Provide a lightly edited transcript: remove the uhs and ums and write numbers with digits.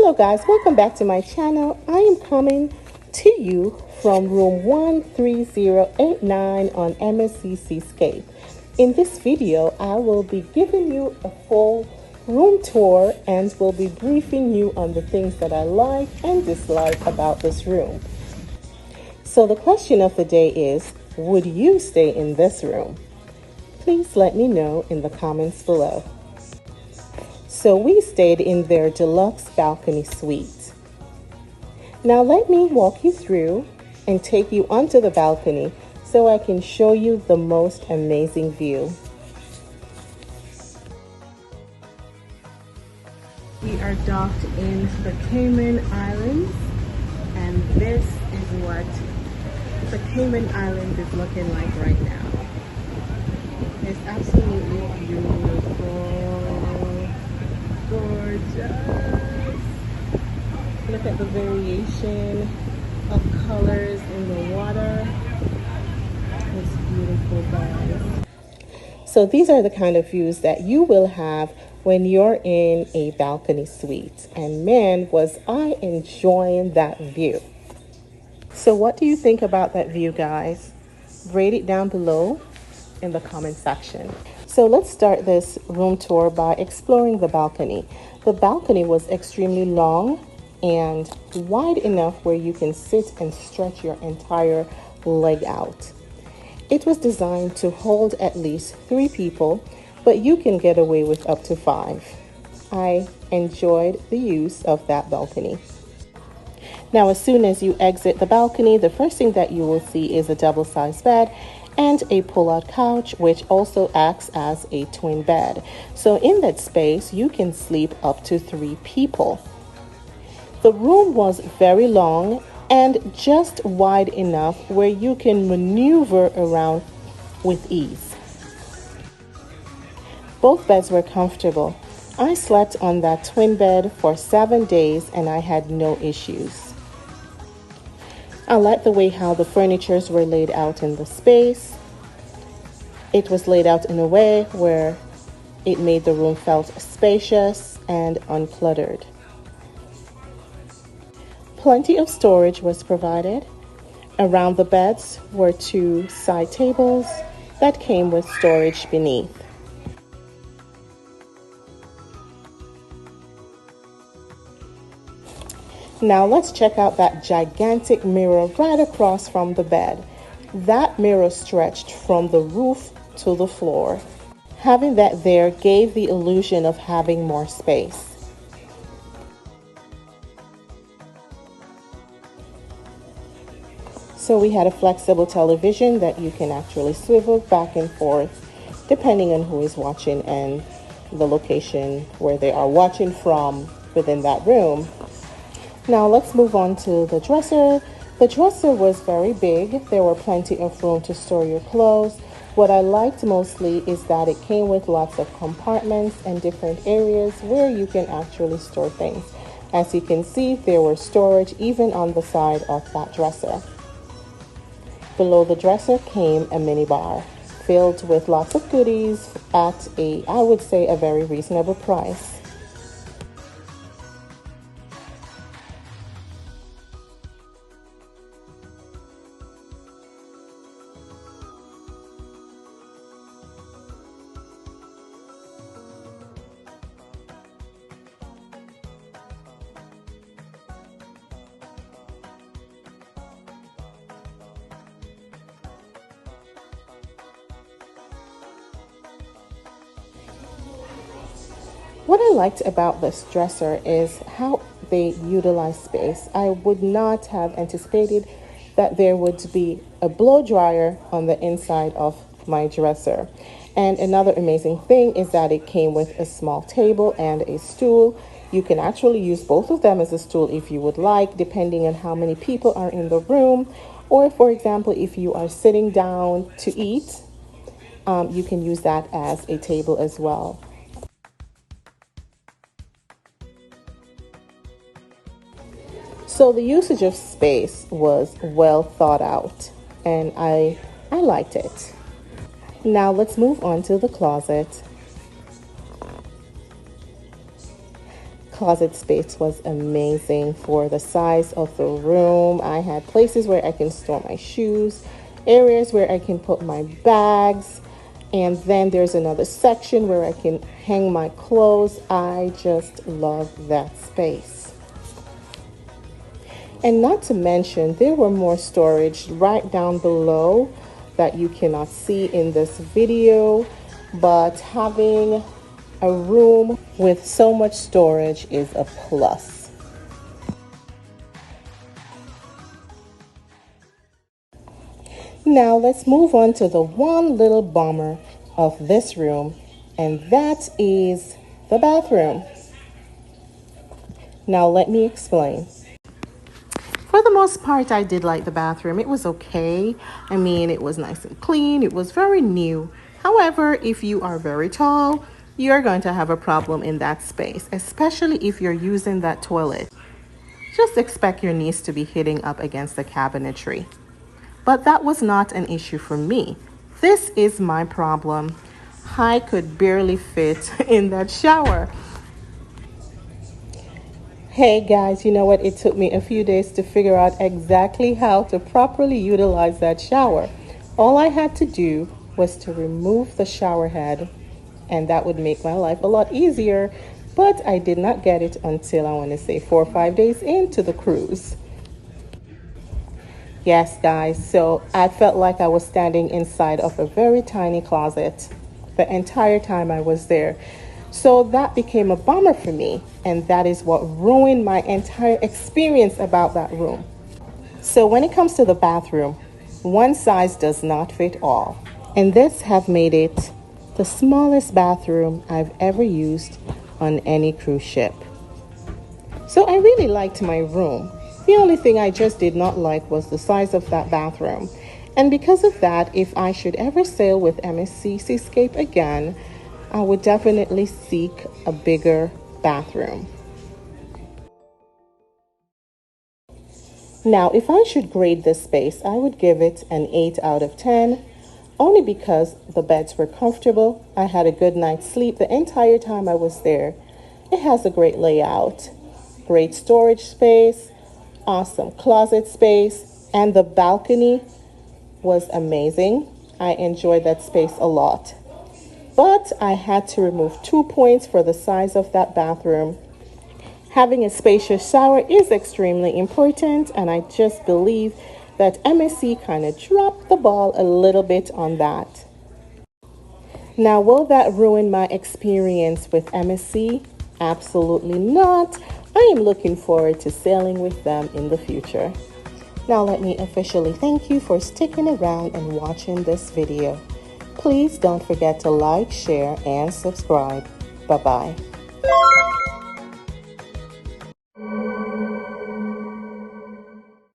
Hello guys, welcome back to my channel. I am coming to you from room 13089 on MSC Seascape. In this video, I will be giving you a full room tour and will be briefing you on the things that I like and dislike about this room. So the question of the day is, would you stay in this room? Please let me know in the comments below. So we stayed in their deluxe balcony suite. Now let me walk you through and take you onto the balcony so I can show you the most amazing view. We are docked in the Cayman Islands, and this is what the Cayman Island is looking like right now. It's absolutely beautiful. Gorgeous. Look at the variation of colors in the water. It's beautiful, guys. So these are the kind of views that you will have when you're in a balcony suite. And man, was I enjoying that view. So what do you think about that view, guys? Rate it down below in the comment section. So let's start this room tour by exploring the balcony. The balcony was extremely long and wide enough where you can sit and stretch your entire leg out. It was designed to hold at least 3 people, but you can get away with up to 5. I enjoyed the use of that balcony. Now, as soon as you exit the balcony, the first thing that you will see is a double-sized bed and a pull-out couch, which also acts as a twin bed. So in that space, you can sleep up to 3 people. The room was very long and just wide enough where you can maneuver around with ease. Both beds were comfortable. I slept on that twin bed for 7 days and I had no issues. I like the way how the furnitures were laid out in the space. It was laid out in a way where it made the room felt spacious and uncluttered. Plenty of storage was provided. Around the beds were 2 side tables that came with storage beneath. Now let's check out that gigantic mirror right across from the bed. That mirror stretched from the roof to the floor. Having that there gave the illusion of having more space. So we had a flexible television that you can actually swivel back and forth depending on who is watching and the location where they are watching from within that room. Now let's move on to the dresser. The dresser was very big. There were plenty of room to store your clothes. What I liked mostly is that it came with lots of compartments and different areas where you can actually store things. As you can see, there was storage even on the side of that dresser. Below the dresser came a mini bar filled with lots of goodies at I would say, a very reasonable price. What I liked about this dresser is how they utilize space. I would not have anticipated that there would be a blow dryer on the inside of my dresser. And another amazing thing is that it came with a small table and a stool. You can actually use both of them as a stool if you would like, depending on how many people are in the room. Or for example, if you are sitting down to eat, you can use that as a table as well. So the usage of space was well thought out and I liked it. Now let's move on to the closet. closet space was amazing for the size of the room. I had places where I can store my shoes, areas where I can put my bags, and then there's another section where I can hang my clothes. I just love that space. And not to mention, there were more storage right down below that you cannot see in this video, but having a room with so much storage is a plus. Now let's move on to the one little bummer of this room, and that is the bathroom. Now let me explain. For the most part, I did like the bathroom. It was okay. I mean, it was nice and clean. It was very new. However, if you are very tall, you're going to have a problem in that space, especially if you're using that toilet. Just expect your knees to be hitting up against the cabinetry. But that was not an issue for me. This is my problem. I could barely fit in that shower. Hey guys, you know what? It took me a few days to figure out exactly how to properly utilize that shower. All I had to do was to remove the shower head, and that would make my life a lot easier. But I did not get it until, I want to say, 4 or 5 days into the cruise. Yes, guys, so I felt like I was standing inside of a very tiny closet the entire time I was there. So that became a bummer for me, and that is what ruined my entire experience about that room. So when it comes to the bathroom, one size does not fit all. And this have made it the smallest bathroom I've ever used on any cruise ship. So I really liked my room. The only thing I just did not like was the size of that bathroom. And because of that, if I should ever sail with MSC Seascape again, I would definitely seek a bigger bathroom. Now, if I should grade this space, I would give it an 8 out of 10, only because the beds were comfortable. I had a good night's sleep the entire time I was there. It has a great layout, great storage space, awesome closet space, and the balcony was amazing. I enjoyed that space a lot. But I had to remove 2 points for the size of that bathroom. Having a spacious shower is extremely important, and I just believe that MSC kind of dropped the ball a little bit on that. Now, will that ruin my experience with MSC? Absolutely not. I am looking forward to sailing with them in the future. Now, let me officially thank you for sticking around and watching this video. Please don't forget to like, share, and subscribe. Bye-bye.